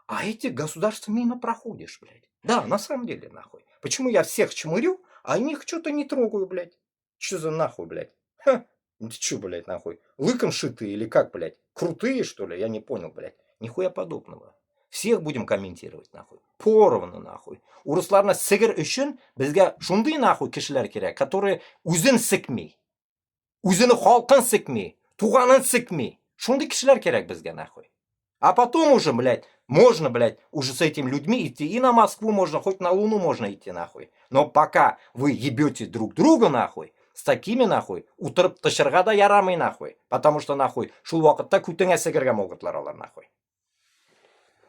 а эти государства мимо проходишь, блядь. Да, на самом деле, нахуй. Почему я всех чмырю, а них что-то не трогаю, блядь? Что за нахуй, блядь? Ха, ты что, блядь, нахуй? Лыком шитые или как, блядь? Крутые, что ли? Я не понял, блядь. Нихуя подобного. Всех будем комментировать, нахуй. Поровну, нахуй. Урысларна сигir үшін бізге шундай нахуй кишилер керек, которые үзін сикмей, үзіні халқын сикмей, туғанын сикмей. Шундай кишилер керек бізге, нахуй. А потом уже, блядь, можно, блядь, уже с этими людьми идти и на Москву можно, хоть на Луну можно идти, нахуй. Но пока вы ебете друг друга, нахуй, с такими, нахуй, утырып тышырға да ярамай, нахуй. Потому что, нахуй, шул вакытта күтіңе сігірге могытлар алар, нахуй.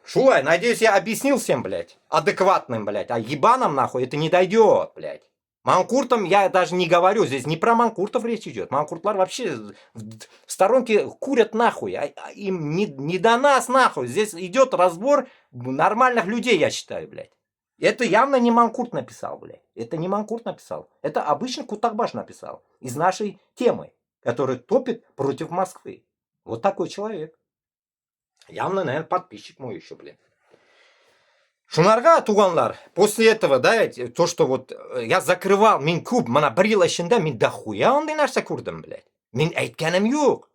Шулай, надеюсь, я объяснил всем, блядь, адекватным, блядь. А ебаном, нахуй, это не дойдет, блядь. Манкуртам я даже не говорю, здесь не про манкуртов речь идет. Манкуртлар вообще в сторонке курят нахуй, им не до нас нахуй. Здесь идет разбор нормальных людей, я считаю, блядь. Это явно не Манкурт написал, блядь. Это не Манкурт написал. Это обычно Кутакбаш написал. Из нашей темы, который топит против Москвы. Вот такой человек. Явно, наверное, подписчик мой еще, блин. Шунарга туганлар, после этого, да, то, что вот я закрывал, мен куб, мана бір ел ішінде, мен дохуя ондай нәрсе көрдім, блядь. Мен айтканым жоқ.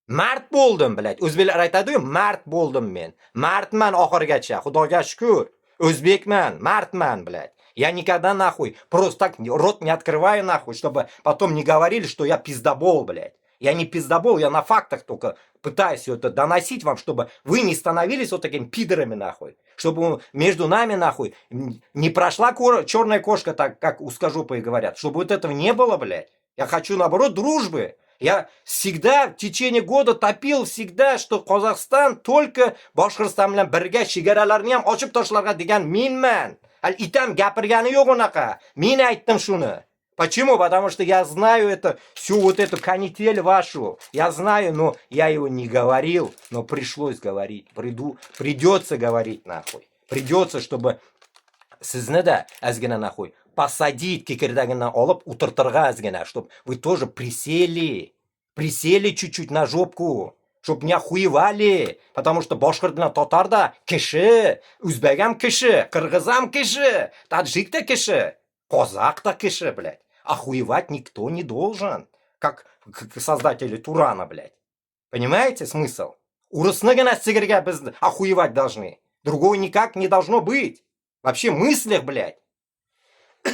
Mard bo'ldim, блядь. O'zbeklar aytadi-ku, mard bo'ldim men. Mardman oxirigacha, Xudoga shukr. O'zbekman, mardman, блядь. Я никогда, нахуй, просто так рот не открываю, нахуй, чтобы потом не говорили, что я пиздобол, блядь. Я не пиздобол, я на фактах только пытаюсь все это доносить вам, чтобы вы не становились вот такими пидорами, нахуй. Чтобы между нами, нахуй, не прошла черная кошка, так как узкожопые говорят. Чтобы вот этого не было, блядь. Я хочу, наоборот, дружбы. Я всегда в течение года топил всегда, что Казахстан только Башқұртстан bilan birga chegaralarni ham ochib tashlarga degan menman. Al itam gapirgani yo'q unaqa. Men aytdim shuni. Почему? Потому что я знаю это, всю вот эту канитель вашу. Я знаю, но я его не говорил, но пришлось говорить. Придется говорить, нахуй. Придется, чтобы sizni да, azgina нахуй, посадить кикирдагина олып, утыртырга azgina, чтобы вы тоже присели. Присели чуть-чуть на жопку. Чтоб не охуевали. Потому что башқұрт bilan татар да киши, үзбегам киши, кыргызам киши, таджик да киши, казак да киши, блядь. Охуевать никто не должен. Как создатели Турана, блядь. Понимаете смысл? Урысны гына сигирге біз охуевать должны. Другого никак не должно быть. Вообще мыслях, блядь.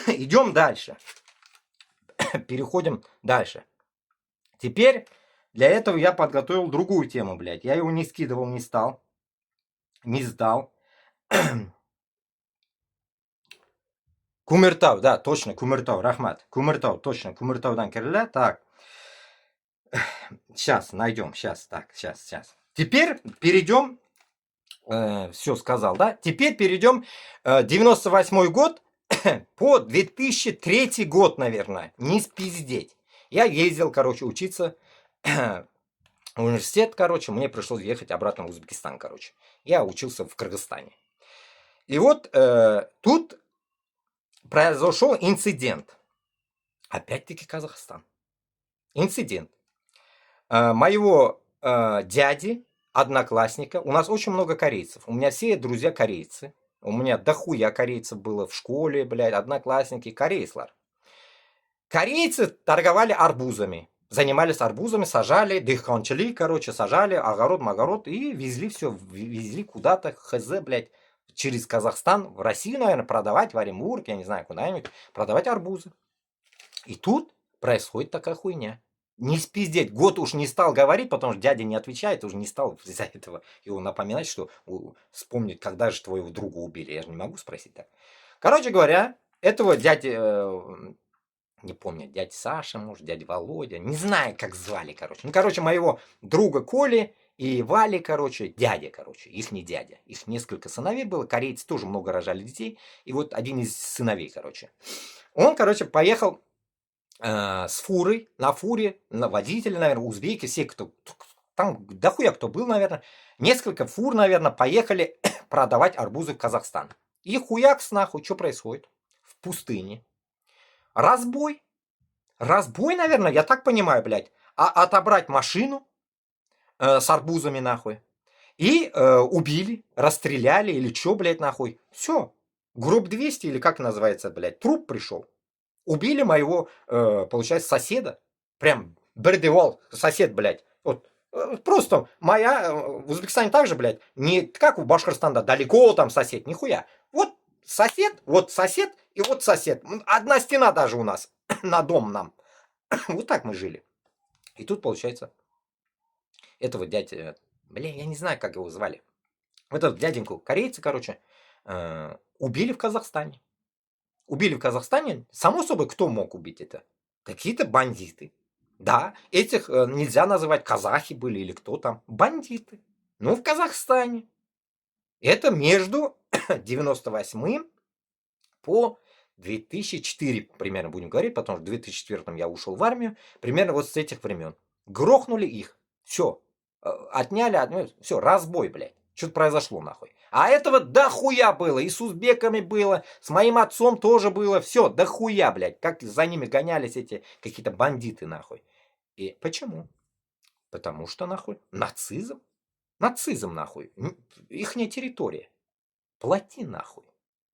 Идем дальше. Переходим дальше. Теперь для этого я подготовил другую тему, блядь. Я его не скидывал, не стал. Не сдал. Кумертау, да, точно, Кумертау, Рахмат. Кумертау, точно, Кумертаудан кирилля. Так. Сейчас найдем, сейчас, так, сейчас. Теперь перейдем, все сказал, да? Теперь перейдем 98 год по 2003 год, наверное. Не спиздеть. Я ездил, короче, учиться в университет, короче. Мне пришлось ехать обратно в Узбекистан, короче. Я учился в Кыргызстане. И вот тут произошел инцидент. Опять-таки Казахстан. Инцидент. Моего дяди, одноклассника, у нас очень много корейцев. У меня все друзья корейцы. У меня дохуя корейцев было в школе, блядь, одноклассники, корейслар. Корейцы торговали арбузами. Занимались арбузами, сажали, дыханчали, короче, сажали, огород, и везли все, везли куда-то, хз, блядь, через Казахстан, в Россию, наверное, продавать, в Оренбург, я не знаю, куда-нибудь, продавать арбузы. И тут происходит такая хуйня. Не спиздеть. Год уж не стал говорить, потому что дядя не отвечает, уже не стал из-за этого его напоминать, что вспомнить, когда же твоего друга убили. Я же не могу спросить так. Короче говоря, этого дяди, не помню, дядя Саша, может, дядя Володя, не знаю, как звали, короче. Ну, короче, моего друга Коли и Вали, короче, дядя, короче, их не дядя. Их несколько сыновей было, корейцы тоже много рожали детей. И вот один из сыновей, короче. Он, короче, поехал с фурой, на фуре, на водителя, наверное, узбеки, все, кто там, дохуя кто был, наверное, несколько фур, наверное, поехали продавать арбузы в Казахстан. И хуякс, нахуй, что происходит? В пустыне. Разбой, наверное, я так понимаю, блядь, отобрать машину с арбузами, нахуй, И убили, расстреляли или что, блядь, нахуй. Все. Гроб 200 или как называется, блядь, труп пришел. Убили моего, получается, соседа. Прям Бердевол, сосед, блядь. Вот. Просто моя, в Узбекистане также, блядь, не как в Башкортостане, далеко там сосед, нихуя. Вот сосед и вот сосед. Одна стена даже у нас на дом нам. Вот так мы жили. И тут, получается, этого дядя, блин, я не знаю, как его звали. Вот этот дяденьку, корейцы, короче, убили в Казахстане. Убили в Казахстане. Само собой, кто мог убить это? Какие-то бандиты. Да, этих нельзя называть казахи были или кто там. Бандиты. Ну, в Казахстане. Это между 98 по 2004 примерно будем говорить, потому что в 2004 я ушел в армию. Примерно вот с этих времен. Грохнули их. Все. Отняли, все, разбой, блядь. Что-то произошло, нахуй. А этого дохуя было. И с узбеками было, с моим отцом тоже было. Все, дохуя, блядь. Как за ними гонялись эти какие-то бандиты, нахуй. И почему? Потому что, нахуй, нацизм. Нацизм, нахуй. Ихняя территория. Плати, нахуй.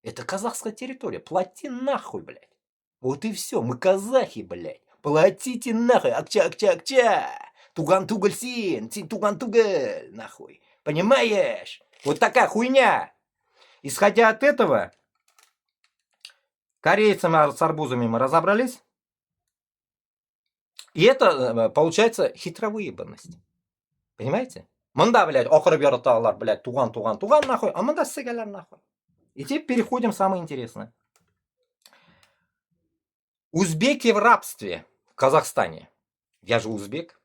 Это казахская территория. Плати нахуй, блядь. Вот и все. Мы казахи, блядь. Платите нахуй. Акча, акча, акча. Туган-тугаль-син. Туган-тугаль. Нахуй. Понимаешь? Вот такая хуйня. Исходя от этого, корейцами с арбузами мы разобрались. И это, получается, хитровыебанность. Понимаете? Мында, блядь, окрып яраталар, блядь, туган, нахуй. А мында сыгалар, нахуй. И теперь переходим к самое интересное. Узбеки в рабстве в Казахстане. Я же узбек.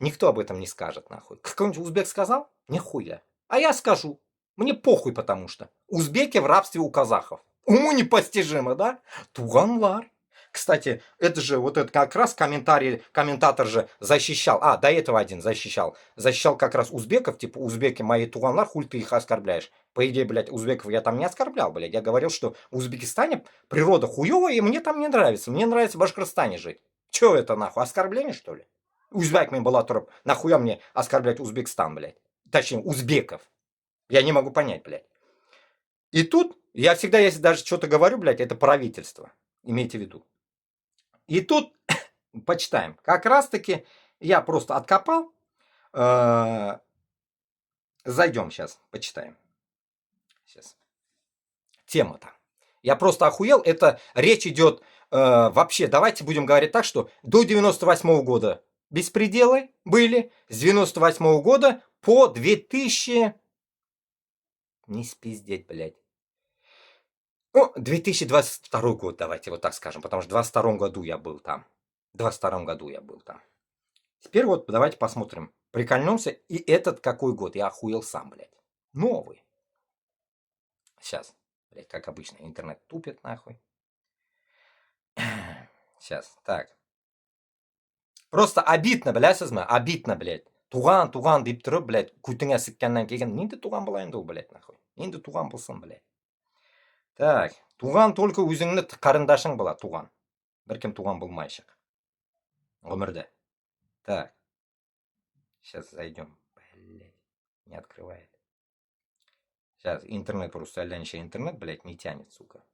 Никто об этом не скажет, нахуй. Какой-нибудь узбек сказал? Нихуя. А я скажу. Мне похуй, потому что. Узбеки в рабстве у казахов. Уму непостижимо, да? Туганлар. Кстати, это же вот это как раз комментатор же защищал. А, до этого один защищал. Защищал как раз узбеков, типа узбеки мои туганлар, хуй ты их оскорбляешь. По идее, блядь, узбеков я там не оскорблял, блядь. Я говорил, что в Узбекистане природа хуевая, и мне там не нравится. Мне нравится в Башкортостане жить. Че это нахуй, оскорбление что ли? Узбек мне была турап. Нахуя мне оскорблять Узбекистан, блядь? Точнее, узбеков. Я не могу понять, блядь. И тут, я всегда, если даже что-то говорю, блядь, это правительство. Имейте в виду. И тут, почитаем. Как раз таки, я просто откопал. Зайдем сейчас, почитаем. Сейчас. Тема-то. Я просто охуел. Это речь идет вообще, давайте будем говорить так, что до 98 года беспределы были. С 98 года по 2000... Не спиздеть, блядь. Ну, 2022 год, давайте вот так скажем, потому что в 22 году я был там. В 22 году я был там. Теперь вот давайте посмотрим. Прикольнемся. И этот какой год? Я охуел сам, блядь. Новый. Сейчас. Блядь, как обычно, интернет тупит нахуй. Сейчас, так. Просто обидно, блядь, сізме? Обидно, блядь. Туған деп тұрып, блядь, көтіңе сіккеннен кейін, енді туған болайын ол, блядь, нахуй. Енді туған болсын, блядь. Так, туған только өзіңні қарындашың бола, туған. Біркім туған болмайшық. Өмірде. Так. Сейчас зайдем. Блядь, не открывает. Сейчас, интернет просто, алянща интернет, блядь, не тянет, сука.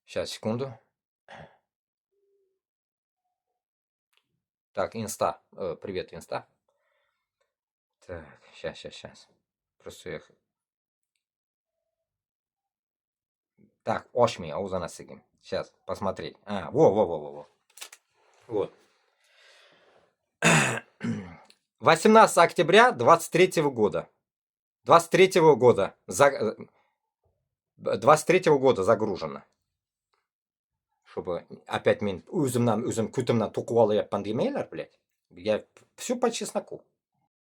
Сейчас, секунду. Так, инста. Привет, инста. Так, сейчас. Просто я... Так, ошми, аузана сыгим. Сейчас, посмотреть. А, во. Вот. 18 октября 23 года. 23 года. 23 года загружено. Чтобы опять мен өзім күтімнен тоқып алып пандемиялар, блядь. Я все по чесноку.